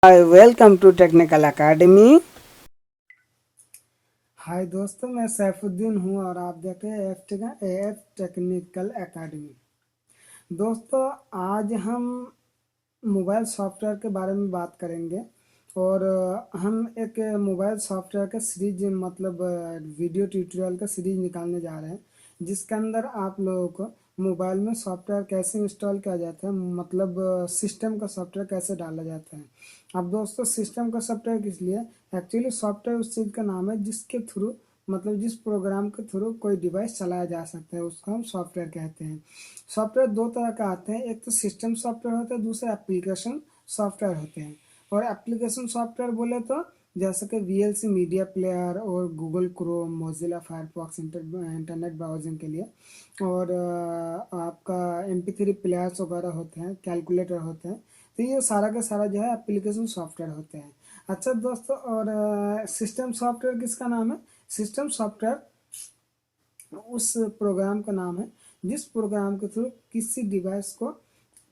Hi welcome to technical academy. Hi दोस्तों, मैं सैफुद्दीन हूँ और आप देख रहे हैं एफ टेक्निकल एकेडमी। दोस्तों, आज हम मोबाइल सॉफ्टवेयर के बारे में बात करेंगे और हम एक मोबाइल सॉफ्टवेयर का सीरीज मतलब वीडियो ट्यूटोरियल का सीरीज निकालने जा रहे हैं, जिसके अंदर आप लोगों को मोबाइल में सॉफ्टवेयर कैसे इंस्टॉल किया जाता है, मतलब सिस्टम का सॉफ्टवेयर कैसे डाला जाता है। अब दोस्तों, सिस्टम का सॉफ्टवेयर किस लिए? एक्चुअली सॉफ्टवेयर उस चीज़ का नाम है जिसके थ्रू, मतलब जिस प्रोग्राम के थ्रू कोई डिवाइस चलाया जा सकता है, उसको हम सॉफ्टवेयर कहते हैं। सॉफ्टवेयर दो तरह के आते हैं, एक तो सिस्टम सॉफ्टवेयर होता है, दूसरे एप्लीकेशन सॉफ्टवेयर होते हैं। और एप्लीकेशन सॉफ्टवेयर बोले तो जैसे कि वीएलसी मीडिया प्लेयर और Google Chrome, Mozilla Firefox internet browsing के लिए, और आपका MP3 प्लेयर्स वगैरह होते हैं, कैलकुलेटर होते हैं। तो ये सारा का सारा जो है एप्लीकेशन सॉफ्टवेयर होते हैं। अच्छा दोस्तों, और सिस्टम सॉफ्टवेयर किसका नाम है? सिस्टम सॉफ्टवेयर उस प्रोग्राम का नाम है जिस प्रोग्राम के थ्रू किसी डिवाइस को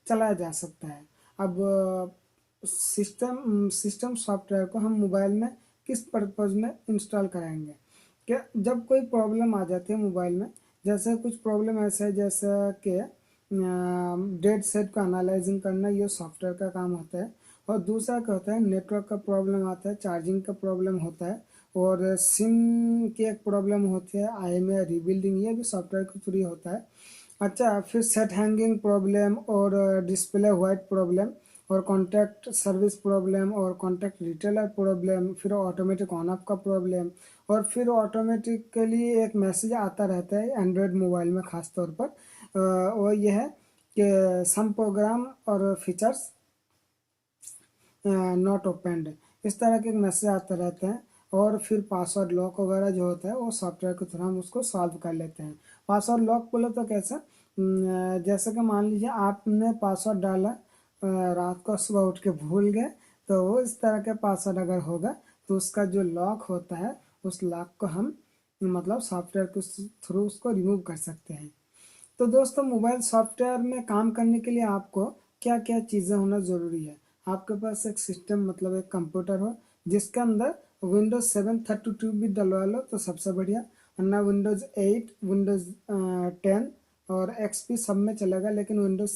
चलाया जा सकता है। अब सिस्टम सॉफ्टवेयर को हम मोबाइल में किस पर्पज़ में इंस्टॉल कराएंगे? क्या जब कोई प्रॉब्लम आ जाती है मोबाइल में, जैसे कुछ प्रॉब्लम ऐसा है जैसे कि डेट सेट को एनालाइजिंग करना, ये सॉफ्टवेयर का काम होता है। और दूसरा क्या होता है, नेटवर्क का प्रॉब्लम आता है, चार्जिंग का प्रॉब्लम होता है, और सिम की एक प्रॉब्लम होती है, IMEI रीबिल्डिंग, ये भी सॉफ्टवेयर के थ्रू होता है। अच्छा, फिर सेट हैंगिंग प्रॉब्लम और डिस्प्ले वाइट प्रॉब्लम और कॉन्टैक्ट सर्विस प्रॉब्लम और कॉन्टैक्ट रिटेलर प्रॉब्लम, फिर ऑटोमेटिक ऑन ऑफ का प्रॉब्लम, और फिर ऑटोमेटिकली एक मैसेज आता रहता है एंड्रॉयड मोबाइल में ख़ास तौर पर, वो ये है कि सम प्रोग्राम और फीचर्स नॉट ओपनड, इस तरह के मैसेज आते रहते हैं। और फिर पासवर्ड लॉक वगैरह जो होता है वो सॉफ्टवेयर के थ्रू हम उसको सॉल्व कर लेते हैं। पासवर्ड लॉक बोले तो कैसे? जैसे कि मान लीजिए आपने पासवर्ड डाला, रात को सुबह उठ के भूल गए, तो वो इस तरह के पासवर्ड अगर होगा तो उसका जो लॉक होता है, उस लॉक को हम मतलब सॉफ्टवेयर के थ्रू उसको रिमूव कर सकते हैं। तो दोस्तों, मोबाइल सॉफ्टवेयर में काम करने के लिए आपको क्या क्या चीज़ें होना ज़रूरी है? आपके पास एक सिस्टम मतलब एक कंप्यूटर हो जिसके अंदर Windows 7 32 बिट डलवा लो तो सबसे बढ़िया, वरना Windows 8, Windows 10 और XP सब में चलेगा, लेकिन Windows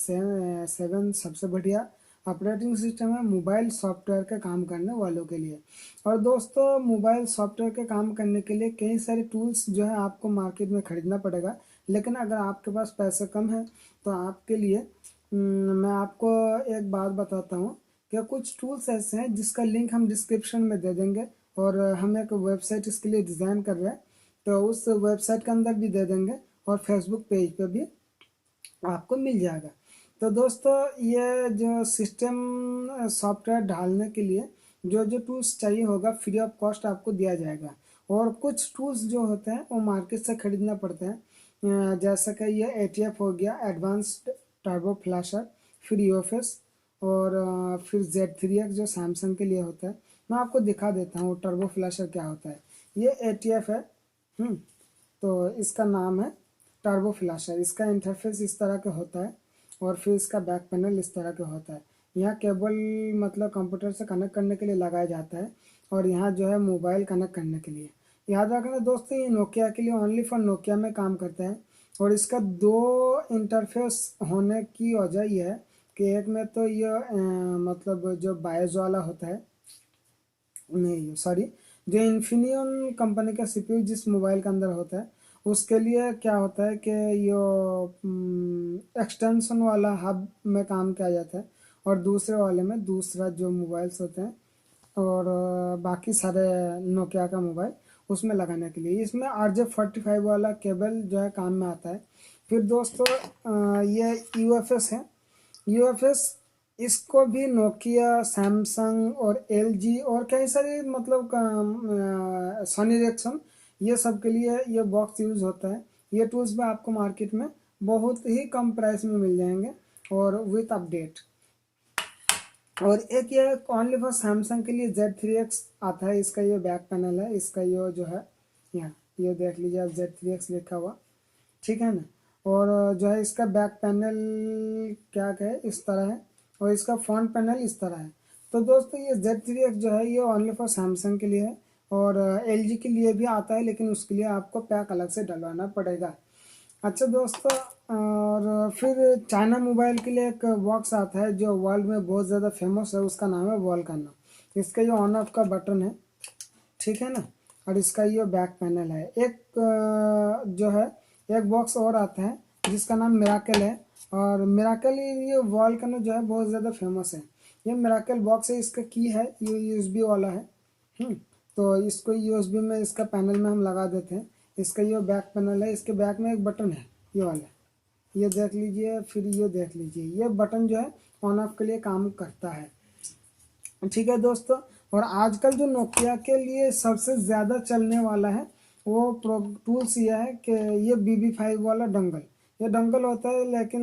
7 सबसे बढ़िया ऑपरेटिंग सिस्टम है मोबाइल सॉफ्टवेयर के काम करने वालों के लिए। और दोस्तों, मोबाइल सॉफ्टवेयर के काम करने के लिए कई सारे टूल्स जो है आपको मार्केट में खरीदना पड़ेगा, लेकिन अगर आपके पास पैसे कम है तो आपके लिए मैं आपको एक बात बताता हूँ कि कुछ टूल्स ऐसे हैं जिसका लिंक हम डिस्क्रिप्शन में दे देंगे, और हम एक वेबसाइट इसके लिए डिज़ाइन कर रहे हैं, तो उस वेबसाइट के अंदर भी दे देंगे, और फेसबुक पेज पे भी आपको मिल जाएगा। तो दोस्तों, ये जो सिस्टम सॉफ्टवेयर डालने के लिए जो जो टूल्स चाहिए होगा फ्री ऑफ कॉस्ट आपको दिया जाएगा, और कुछ टूल्स जो होते हैं वो मार्केट से खरीदना पड़ते हैं। जैसा कि ये ATF हो गया, एडवांस्ड टर्बो फ्लैशर, फिर UFS, और फिर Z3X जो सैमसंग के लिए होता है। मैं आपको दिखा देता हूँ टर्बो फ्लैशर क्या होता है। ये ATF है। तो इसका नाम है टर्बो फ्लैशर। इसका इंटरफेस इस तरह का होता है, और फिर इसका बैक पैनल इस तरह का होता है। यहाँ केबल मतलब कंप्यूटर से कनेक्ट करने के लिए लगाया जाता है, और यहाँ जो है मोबाइल कनेक्ट करने के लिए। याद रखना दोस्तों, ये नोकिया के लिए, ओनली फॉर नोकिया में काम करता है। और इसका दो इंटरफेस होने की वजह यह है कि एक में तो ये मतलब जो बायस वाला होता है, नहीं सॉरी, जो इन्फिनियन कंपनी का CPU जिस मोबाइल के अंदर होता है उसके लिए क्या होता है कि ये एक्सटेंशन वाला हब में काम किया जाता है, और दूसरे वाले में दूसरा जो मोबाइल्स होते हैं, और बाकी सारे नोकिया का मोबाइल उसमें लगाने के लिए इसमें RJ45 वाला केबल जो है काम में आता है। फिर दोस्तों, ये UFS है। UFS इसको भी नोकिया, सैमसंग और LG और कई सारे मतलब सोनी इरिक्सन, ये सब के लिए ये बॉक्स यूज़ होता है। ये टूल्स भी आपको मार्केट में बहुत ही कम प्राइस में मिल जाएंगे और विथ अपडेट। और एक ये ओनली फॉर सैमसंग के लिए Z3X आता है। इसका ये बैक पैनल है, इसका ये जो है यहाँ ये देख लीजिए आप, Z3X लिखा हुआ, ठीक है ना। और जो है इसका बैक पैनल क्या है, इस तरह है, और इसका फ्रंट पैनल इस तरह है। तो दोस्तों ये Z3X जो है ये ओनली फॉर सैमसंग के लिए है, और LG के लिए भी आता है, लेकिन उसके लिए आपको पैक अलग से डलवाना पड़ेगा। अच्छा दोस्तों, और फिर चाइना मोबाइल के लिए एक बॉक्स आता है जो वर्ल्ड में बहुत ज़्यादा फेमस है, उसका नाम है वॉल्कानो। इसका ये ऑन ऑफ का बटन है, ठीक है ना, और इसका ये बैक पैनल है। एक जो है एक बॉक्स और आता है जिसका नाम मिराकल है, और मिराकल ये वॉल्कानो जो है बहुत ज़्यादा फेमस है। ये मिराकल बॉक्स है, इसका की है ये यूएसबी वाला है। तो इसको यूएसबी में इसका पैनल में हम लगा देते हैं। इसका ये बैक पैनल है, इसके बैक में एक बटन है ये वाला, ये देख लीजिए, फिर ये देख लीजिए, ये बटन जो है ऑन ऑफ के लिए काम करता है, ठीक है दोस्तों। और आजकल जो नोकिया के लिए सबसे ज़्यादा चलने वाला है वो प्रो टूल्स ये है कि ये BB5 वाला डंगल, ये डंगल होता है, लेकिन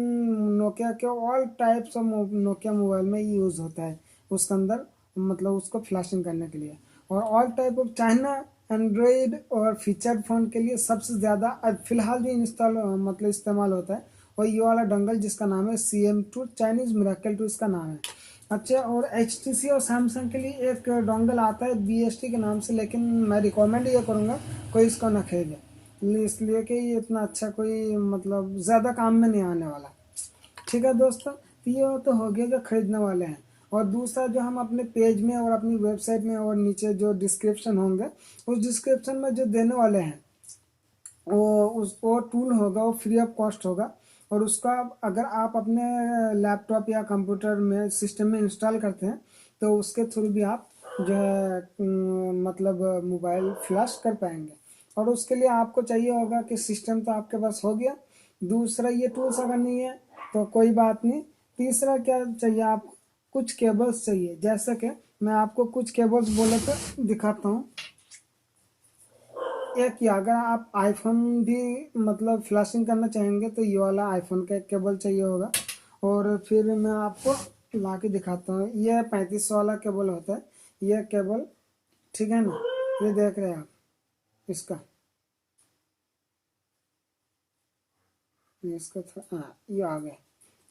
नोकिया के all types of Nokia mobile में यूज़ होता है उसके अंदर, मतलब उसको फ्लैशिंग करने के लिए। और all type of China Android और फीचर्ड फ़ोन के लिए सबसे ज़्यादा फिलहाल जो मतलब इस्तेमाल होता है वो ये वाला डंगल, जिसका नाम है CM2 चाइनीज़ मिराकल 2 इसका नाम है। अच्छा, और HTC और सैमसंग के लिए एक डोंगल आता है BST के नाम से, लेकिन मैं रिकमेंड ये करूँगा कोई इसको ना खरीदे, इसलिए कि ये इतना अच्छा कोई मतलब ज़्यादा काम में नहीं आने वाला, ठीक है दोस्तों। तो ये तो हो गया जो खरीदने वाले हैं। और दूसरा जो हम अपने पेज में और अपनी वेबसाइट में और नीचे जो डिस्क्रिप्शन होंगे उस डिस्क्रिप्शन में जो देने वाले हैं वो टूल होगा, वो फ्री ऑफ कॉस्ट होगा, और उसका अगर आप अपने लैपटॉप या कंप्यूटर में सिस्टम में इंस्टॉल करते हैं तो उसके थ्रू भी आप जो है मतलब मोबाइल फ्लैश कर पाएंगे। और उसके लिए आपको चाहिए होगा कि सिस्टम तो आपके पास हो गया, दूसरा ये टूल्स अगर नहीं है तो कोई बात नहीं, तीसरा क्या चाहिए आपको, कुछ केबल्स चाहिए। जैसे कि मैं आपको कुछ केबल्स बोले तो दिखाता हूँ। एक ही, अगर आप आईफोन भी मतलब फ्लैशिंग करना चाहेंगे तो ये वाला आईफोन का एक केबल चाहिए होगा। और फिर मैं आपको ला के दिखाता हूँ, ये 3500 वाला केबल होता है, ये केबल, ठीक है ना, ये देख रहे हैं आप इसका, ये इसका हाँ ये आ गया,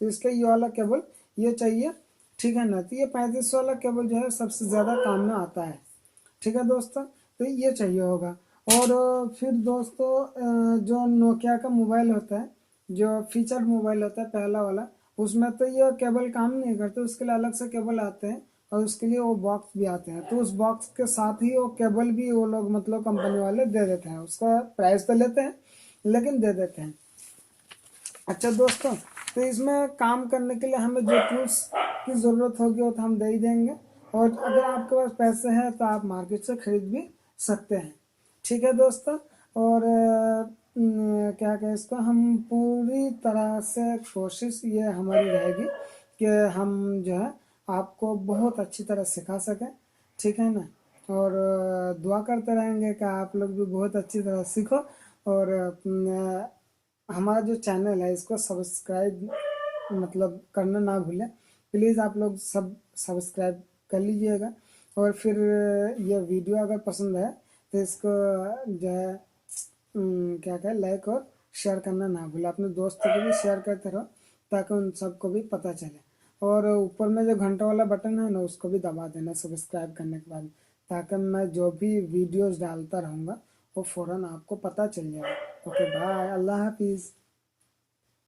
तो इसका ये वाला केबल ये चाहिए, ठीक है ना। तो ये 3500 वाला केबल जो है सबसे ज़्यादा काम में आता है, ठीक है दोस्तों, तो ये चाहिए होगा। और फिर दोस्तों जो नोकिया का मोबाइल होता है, जो फीचर मोबाइल होता है पहला वाला, उसमें तो ये केबल काम नहीं करते, उसके लिए अलग से केबल आते हैं और उसके लिए वो बॉक्स भी आते हैं। तो उस बॉक्स के साथ ही वो केबल भी वो लोग मतलब कंपनी वाले दे देते हैं, उसका प्राइस तो लेते हैं लेकिन दे देते हैं। अच्छा दोस्तों, तो इसमें काम करने के लिए हमें जो टूल्स की ज़रूरत होगी वो तो हम दे ही देंगे, और अगर आपके पास पैसे हैं तो आप मार्केट से खरीद भी सकते हैं, ठीक है दोस्तों। और क्या कहें इसको, हम पूरी तरह से कोशिश ये हमारी रहेगी कि हम जो है आपको बहुत अच्छी तरह सिखा सकें, ठीक है ना। और दुआ करते रहेंगे कि आप लोग भी बहुत अच्छी तरह सीखो, और हमारा जो चैनल है इसको सब्सक्राइब मतलब करना ना भूलें, प्लीज़ आप लोग सब सब्सक्राइब कर लीजिएगा। और फिर ये वीडियो अगर पसंद है तो इसको जो है क्या कहें, लाइक और शेयर करना ना भूलें, अपने दोस्तों को भी शेयर करते रहो ताकि उन सबको भी पता चले। और ऊपर में जो घंटा वाला बटन है ना उसको भी दबा देना सब्सक्राइब करने के बाद, ताकि मैं जो भी वीडियोस डालता रहूँगा वो फ़ौरन आपको पता चल जाए। ओके बाय, अल्लाह हाफिज़।